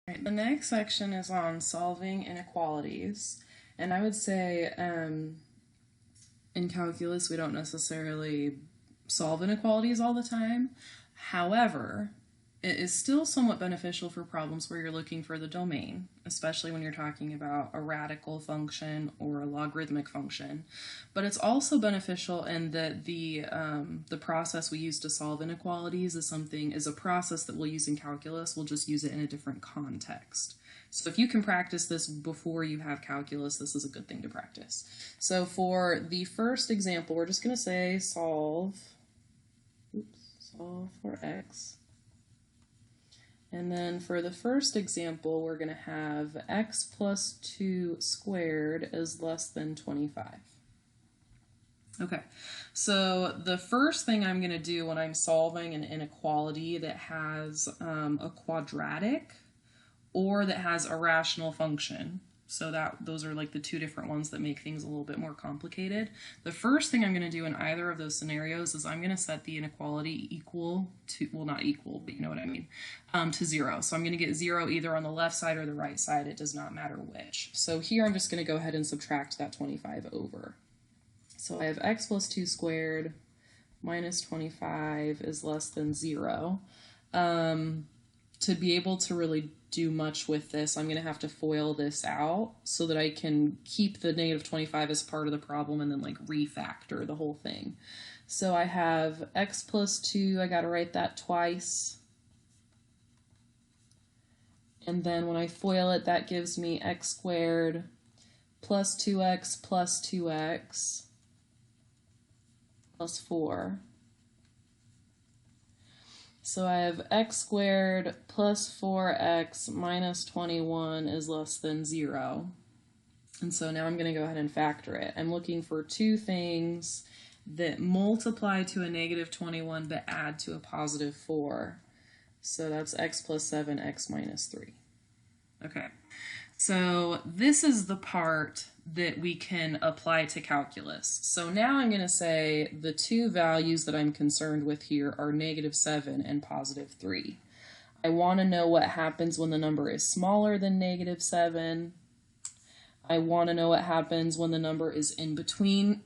Right, the next section is on solving inequalities. And I would say in calculus, we don't necessarily solve inequalities all the time. However, it is still somewhat beneficial for problems where you're looking for the domain, especially when you're talking about a radical function or a logarithmic function. But it's also beneficial in that the process we use to solve inequalities is a process that we'll use in calculus. We'll just use it in a different context. So if you can practice this before you have calculus, this is a good thing to practice. So for the first example, we're just going to say solve for x. And then for the first example, we're going to have x plus 2 squared is less than 25. Okay, so the first thing I'm going to do when I'm solving an inequality that has a quadratic or that has a rational function, so those are like the two different ones that make things a little bit more complicated. The first thing I'm going to do in either of those scenarios is I'm going to set the inequality equal to, well, not equal, but you know what I mean, to 0. So I'm going to get 0 either on the left side or the right side. It does not matter which. So here I'm just going to go ahead and subtract that 25 over. So I have x plus 2 squared minus 25 is less than 0. To be able to really do much with this, I'm going to have to FOIL this out so that I can keep the negative 25 as part of the problem and then like refactor the whole thing. So I have x plus 2, I got to write that twice. And then when I FOIL it, that gives me x squared plus 2x plus 2x plus 4. So I have x squared plus 4x minus 21 is less than 0. And so now I'm going to go ahead and factor it. I'm looking for two things that multiply to a negative 21 but add to a positive 4. So that's x plus 7, x minus 3. Okay, so this is the part that we can apply to calculus. So now I'm going to say the two values that I'm concerned with here are negative 7 and positive 3. I want to know what happens when the number is smaller than negative 7. I want to know what happens when the number is in between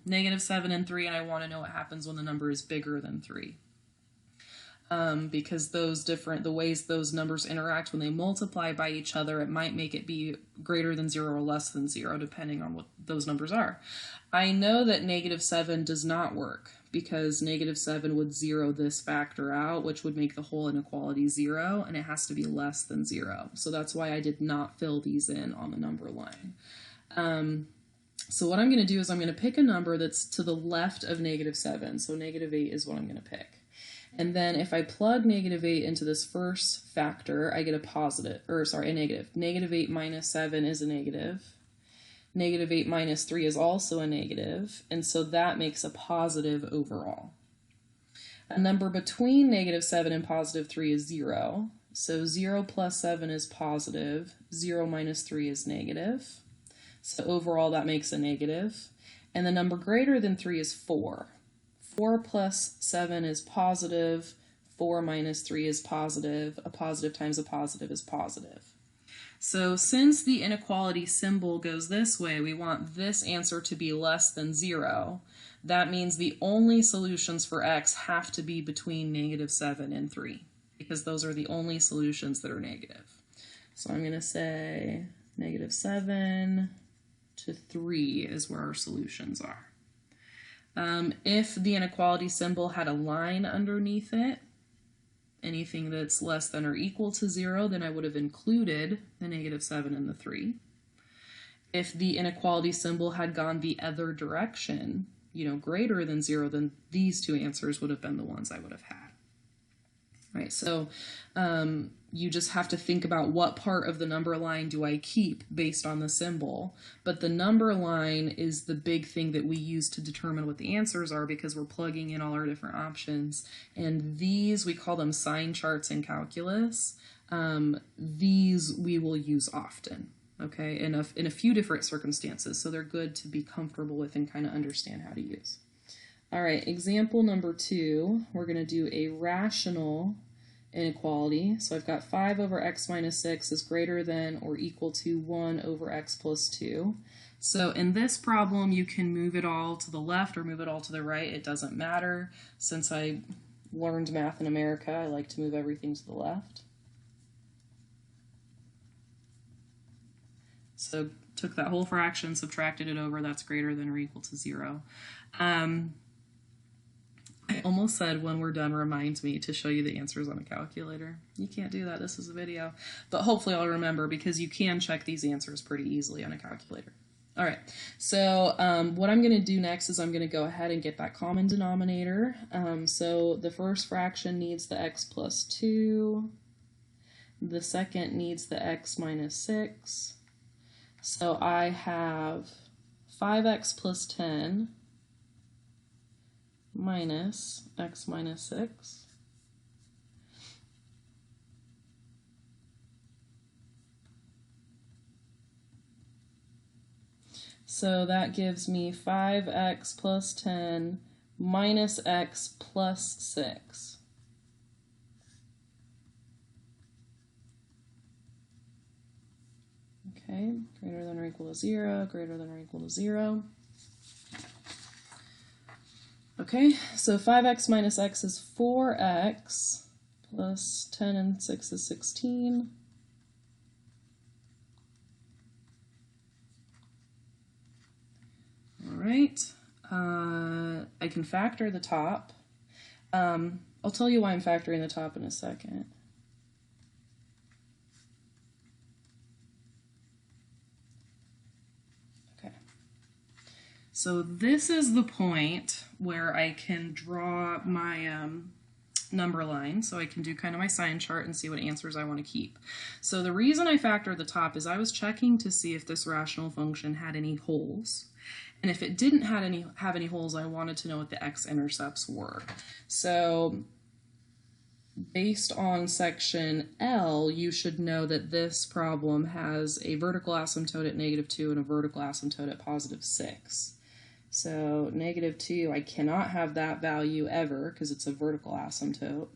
negative 7 and 3, and I want to know what happens when the number is bigger than 3. Because the ways those numbers interact when they multiply by each other, it might make it be greater than 0 or less than 0, depending on what those numbers are. I know that negative 7 does not work because negative 7 would zero this factor out, which would make the whole inequality 0, and it has to be less than 0. So that's why I did not fill these in on the number line. So what I'm going to do is I'm going to pick a number that's to the left of negative 7. So negative 8 is what I'm going to pick. And then if I plug negative 8 into this first factor, I get a negative. Negative 8 minus 7 is a negative. Negative 8 minus 3 is also a negative. And so that makes a positive overall. A number between negative 7 and positive 3 is 0. So 0 plus 7 is positive. 0 minus 3 is negative. So overall that makes a negative. And the number greater than 3 is 4. 4 plus 7 is positive, 4 minus 3 is positive, a positive times a positive is positive. So since the inequality symbol goes this way, we want this answer to be less than 0. That means the only solutions for x have to be between negative 7 and 3, because those are the only solutions that are negative. So I'm going to say negative 7 to 3 is where our solutions are. If the inequality symbol had a line underneath it, anything that's less than or equal to 0, then I would have included the negative 7 and the 3. If the inequality symbol had gone the other direction, greater than 0, then these two answers would have been the ones I would have had. Right, so you just have to think about what part of the number line do I keep based on the symbol. But the number line is the big thing that we use to determine what the answers are, because we're plugging in all our different options. And these, we call them sign charts in calculus. These we will use often, okay, in a few different circumstances. So they're good to be comfortable with and kind of understand how to use. All right, example number 2, we're going to do a rational inequality. So I've got 5 over x minus 6 is greater than or equal to 1 over x plus 2. So in this problem, you can move it all to the left or move it all to the right. It doesn't matter. Since I learned math in America, I like to move everything to the left. So took that whole fraction, subtracted it over, that's greater than or equal to 0. I almost said when we're done, remind me to show you the answers on a calculator. You can't do that, this is a video. But hopefully I'll remember, because you can check these answers pretty easily on a calculator. All right, so what I'm going to do next is I'm going to go ahead and get that common denominator. So the first fraction needs the x plus 2. The second needs the x minus 6. So I have 5x plus 10 minus x minus 6. So that gives me 5x plus 10 minus x plus 6. Okay, greater than or equal to 0, greater than or equal to 0. Okay, so 5x minus x is 4x, plus 10 and 6 is 16. All right, I can factor the top. I'll tell you why I'm factoring the top in a second. So this is the point where I can draw my number line, so I can do kind of my sign chart and see what answers I want to keep. So the reason I factored the top is I was checking to see if this rational function had any holes. And if it didn't have any holes, I wanted to know what the x-intercepts were. So based on section L, you should know that this problem has a vertical asymptote at -2 and a vertical asymptote at +6. So -2, I cannot have that value ever because it's a vertical asymptote.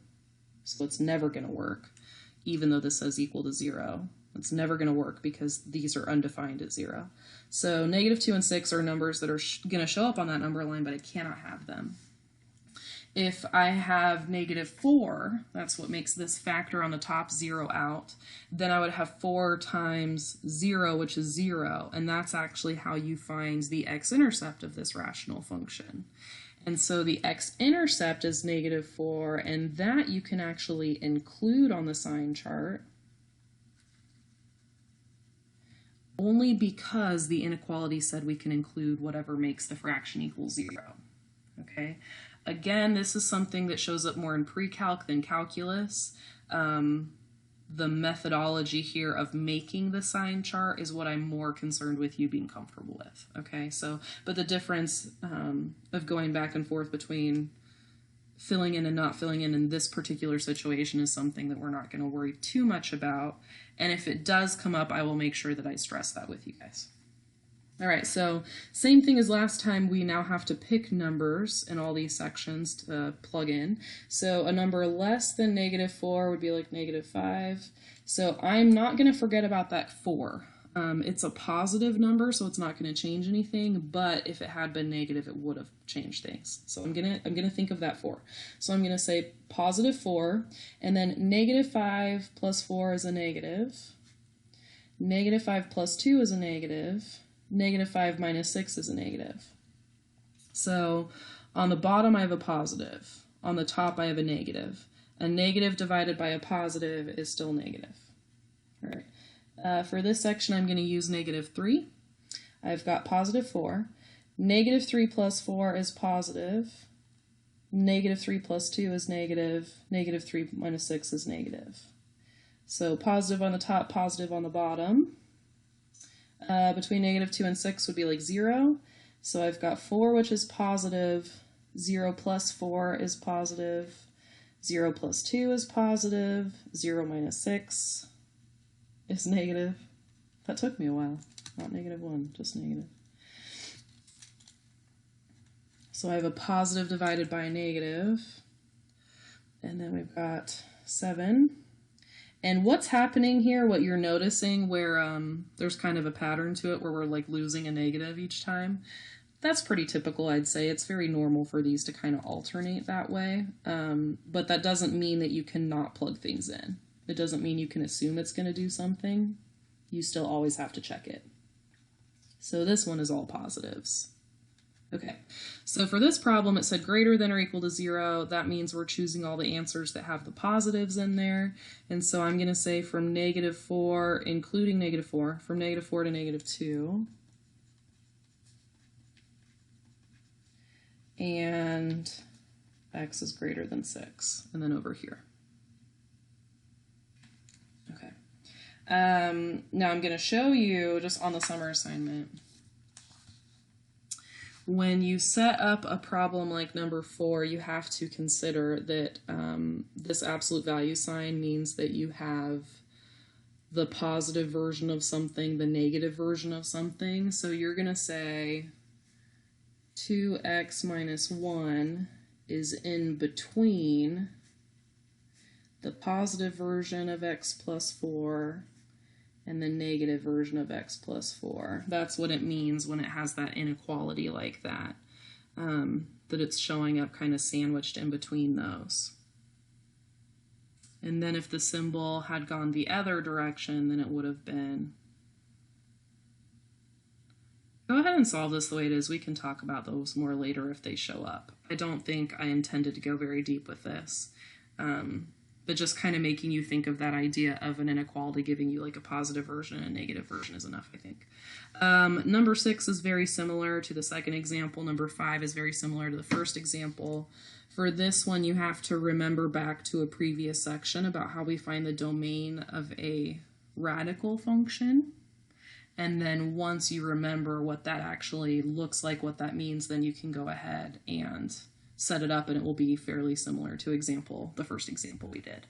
So it's never going to work, even though this says equal to 0. It's never going to work because these are undefined at 0. So -2 and 6 are numbers that are going to show up on that number line, but I cannot have them. If I have -4, that's what makes this factor on the top 0 out, then I would have 4 times 0, which is 0, and that's actually how you find the x-intercept of this rational function. And so the x-intercept is -4, and that you can actually include on the sign chart only because the inequality said we can include whatever makes the fraction equal 0. Okay? Again, this is something that shows up more in pre-calc than calculus. The methodology here of making the sign chart is what I'm more concerned with you being comfortable with. Okay, so, but the difference of going back and forth between filling in and not filling in this particular situation is something that we're not going to worry too much about. And if it does come up, I will make sure that I stress that with you guys. All right, so same thing as last time, we now have to pick numbers in all these sections to plug in. So a number less than -4 would be like -5. So I'm not going to forget about that 4. It's a positive number, so it's not going to change anything, but if it had been negative, it would have changed things. So I'm gonna think of that 4. So I'm going to say +4, and then -5 plus 4 is a negative. -5 plus 2 is a negative. -5 minus 6 is a negative. So on the bottom I have a positive. On the top I have a negative. A negative divided by a positive is still negative. All right. For this section I'm going to use -3. I've got +4. -3 plus 4 is positive. -3 plus 2 is negative. -3 minus 6 is negative. So positive on the top, positive on the bottom. Between -2 and 6 would be like 0. So I've got 4, which is positive. 0 plus 4 is positive. 0 plus 2 is positive. 0 minus 6 is negative. That took me a while. Not -1, just negative. So I have a positive divided by a negative. And then we've got 7. And what's happening here, what you're noticing where there's kind of a pattern to it where we're like losing a negative each time, that's pretty typical, I'd say. It's very normal for these to kind of alternate that way. But that doesn't mean that you cannot plug things in. It doesn't mean you can assume it's going to do something. You still always have to check it. So this one is all positives. Okay, so for this problem, it said greater than or equal to 0. That means we're choosing all the answers that have the positives in there. And so I'm going to say from -4, including -4, from -4 to -2. And x is greater than 6. And then over here. Okay. Now I'm going to show you, just on the summer assignment, when you set up a problem like number 4, you have to consider that this absolute value sign means that you have the positive version of something, the negative version of something. So you're going to say 2x minus 1 is in between the positive version of x plus 4 and the negative version of x plus 4. That's what it means when it has that inequality like that, that it's showing up kind of sandwiched in between those. And then if the symbol had gone the other direction, then it would have been... Go ahead and solve this the way it is. We can talk about those more later if they show up. I don't think I intended to go very deep with this. But just kind of making you think of that idea of an inequality giving you like a positive version and a negative version is enough, I think. Number 6 is very similar to the second example. Number 5 is very similar to the first example. For this one, you have to remember back to a previous section about how we find the domain of a radical function. And then once you remember what that actually looks like, what that means, then you can go ahead and set it up and it will be fairly similar to the first example we did.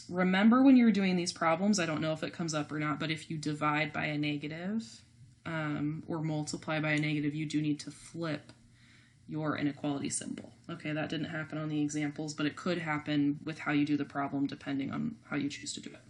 Remember when you're doing these problems, I don't know if it comes up or not, but if you divide by a negative or multiply by a negative, you do need to flip your inequality symbol. Okay, that didn't happen on the examples, but it could happen with how you do the problem depending on how you choose to do it.